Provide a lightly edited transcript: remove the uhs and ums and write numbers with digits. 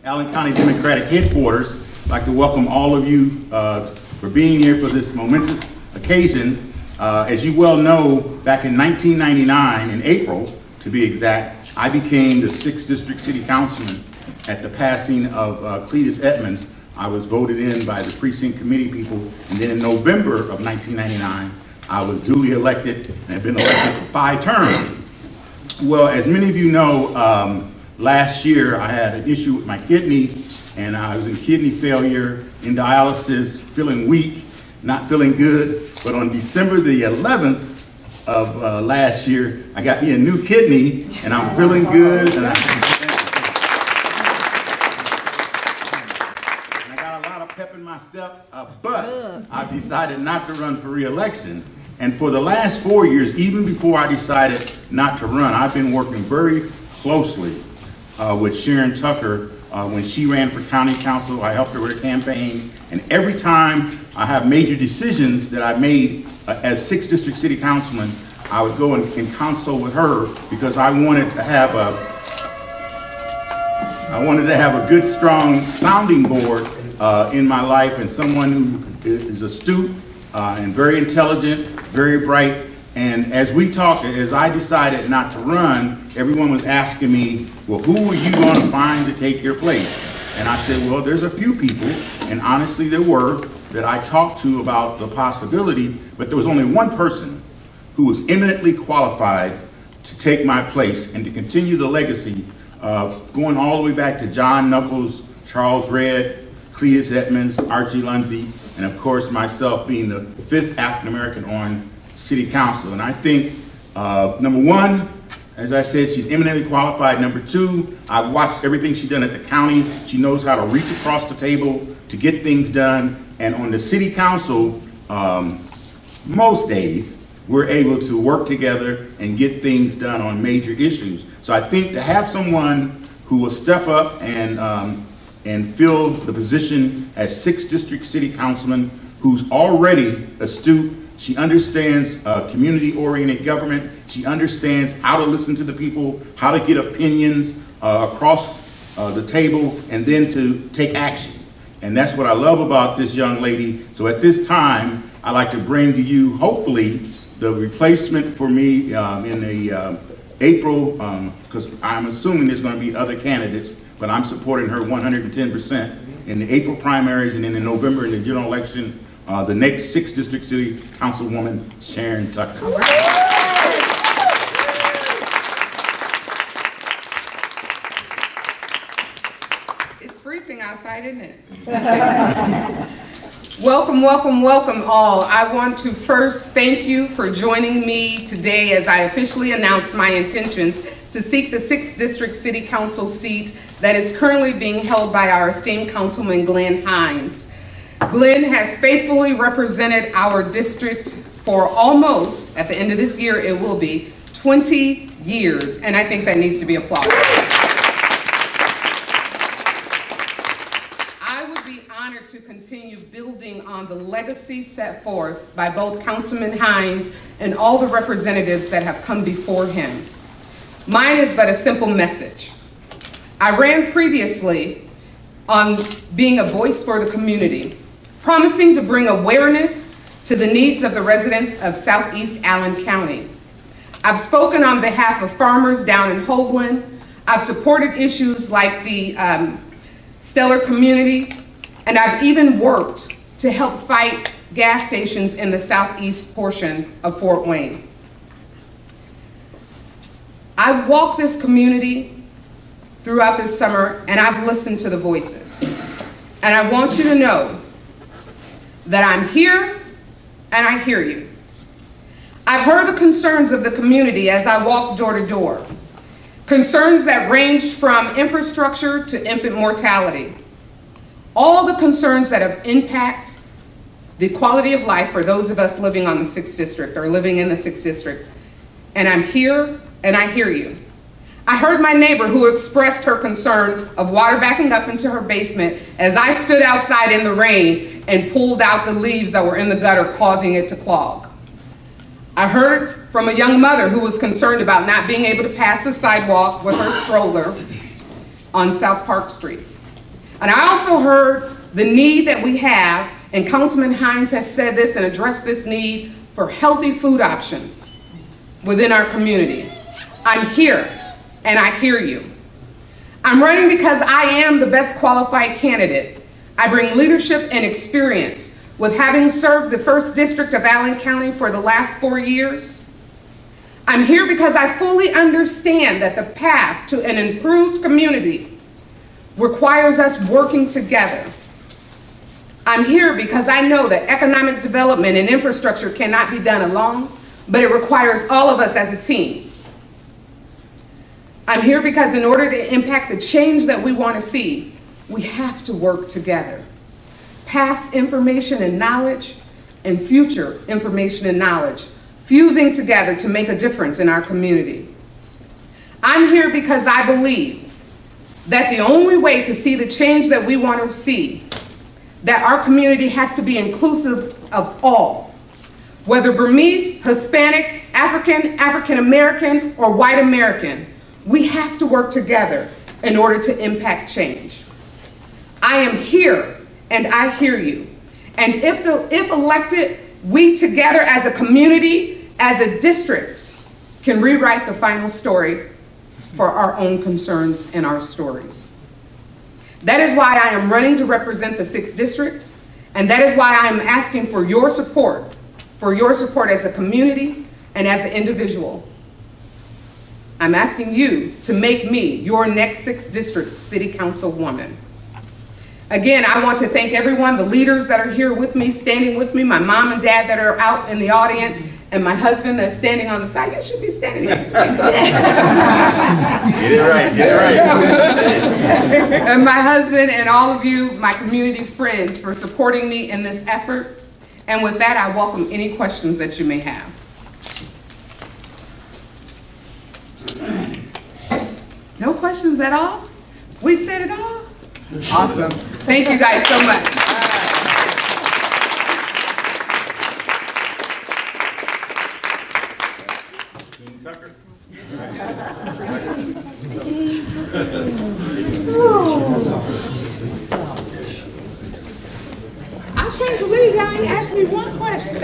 Allen County Democratic headquarters. I'd like to welcome all of you for being here for this momentous occasion. As you well know, back in 1999, in April to be exact, I became the 6th District City Councilman at the passing of Cletus Edmonds. I was voted in by the precinct committee people, and then in November of 1999, I was duly elected and have been elected for 5 terms. Well, as many of you know, last year I had an issue with my kidney, and I was in kidney failure, in dialysis, feeling weak, not feeling good. But on December the 11th of last year, I got me a new kidney, and I'm feeling good. And I got a lot of pep in my step, but I decided not to run for re-election. And for the last 4 years, even before I decided not to run, I've been working very closely with Sharon Tucker. When she ran for county council, I helped her with her campaign. And every time I have major decisions that I made as 6th District City Councilman, I would go and consult with her because I wanted to have a good, strong sounding board in my life, and someone who is astute and very intelligent, very bright. And as we talked, as I decided not to run, everyone was asking me, well, who are you going to find to take your place? And I said, well, there's a few people, and honestly there were, that I talked to about the possibility, but there was only one person who was eminently qualified to take my place and to continue the legacy going all the way back to John Knuckles, Charles Redd, Cletus Edmonds, Archie Lundsey, and of course myself being the 5th African-American on City Council. And I think, number one, as I said, she's eminently qualified. Number two, I've watched everything she's done at the county. She knows how to reach across the table to get things done. And on the City Council, most days, we're able to work together and get things done on major issues. So I think to have someone who will step up and fill the position as 6th District City Councilman, who's already astute. She understands community-oriented government. She understands how to listen to the people, how to get opinions across the table, and then to take action. And that's what I love about this young lady. So at this time, I'd like to bring to you, hopefully, the replacement for me in the April, because I'm assuming there's going to be other candidates, but I'm supporting her 110% in the April primaries, and then in November in the general election, the next 6th District City Councilwoman, Sharon Tucker. It's freezing outside, isn't it? Welcome, welcome, welcome all. I want to first thank you for joining me today as I officially announce my intentions to seek the 6th District City Council seat that is currently being held by our esteemed Councilman Glynn Hines. Glynn has faithfully represented our district for almost, at the end of this year, it will be 20 years, and I think that needs to be applauded. I would be honored to continue building on the legacy set forth by both Councilman Hines and all the representatives that have come before him. Mine is but a simple message. I ran previously on being a voice for the community, promising to bring awareness to the needs of the residents of Southeast Allen County. I've spoken on behalf of farmers down in Hoagland. I've supported issues like the stellar communities, and I've even worked to help fight gas stations in the southeast portion of Fort Wayne. I've walked this community throughout this summer, and I've listened to the voices. And I want you to know that I'm here and I hear you. I've heard the concerns of the community as I walk door to door. Concerns that range from infrastructure to infant mortality. All the concerns that have impacted the quality of life for those of us living on the 6th District or living in the 6th District. And I'm here and I hear you. I heard my neighbor who expressed her concern of water backing up into her basement as I stood outside in the rain and pulled out the leaves that were in the gutter, causing it to clog. I heard from a young mother who was concerned about not being able to pass the sidewalk with her stroller on South Park Street. And I also heard the need that we have, and Councilman Hines has said this and addressed this need for healthy food options within our community. I'm here, and I hear you. I'm running because I am the best qualified candidate. I bring leadership and experience with having served the 1st District of Allen County for the last 4 years. I'm here because I fully understand that the path to an improved community requires us working together. I'm here because I know that economic development and infrastructure cannot be done alone, but it requires all of us as a team. I'm here because in order to impact the change that we want to see, we have to work together. Past information and knowledge and future information and knowledge fusing together to make a difference in our community. I'm here because I believe that the only way to see the change that we want to see, that our community has to be inclusive of all, whether Burmese, Hispanic, African, African American, or white American. We have to work together in order to impact change. I am here and I hear you. And if elected, we together as a community, as a district, can rewrite the final story for our own concerns and our stories. That is why I am running to represent the 6th District, and that is why I am asking for your support as a community and as an individual. I'm asking you to make me your next 6th District City Councilwoman. Again, I want to thank everyone, the leaders that are here with me, standing with me, my mom and dad that are out in the audience, and my husband that's standing on the side. You should be standing next to me. Get it right, get it right. And my husband and all of you, my community friends, for supporting me in this effort. And with that, I welcome any questions that you may have. No questions at all? We said it all? Awesome. Thank you guys so much. Sharon Tucker. I can't believe y'all ain't asked me one question.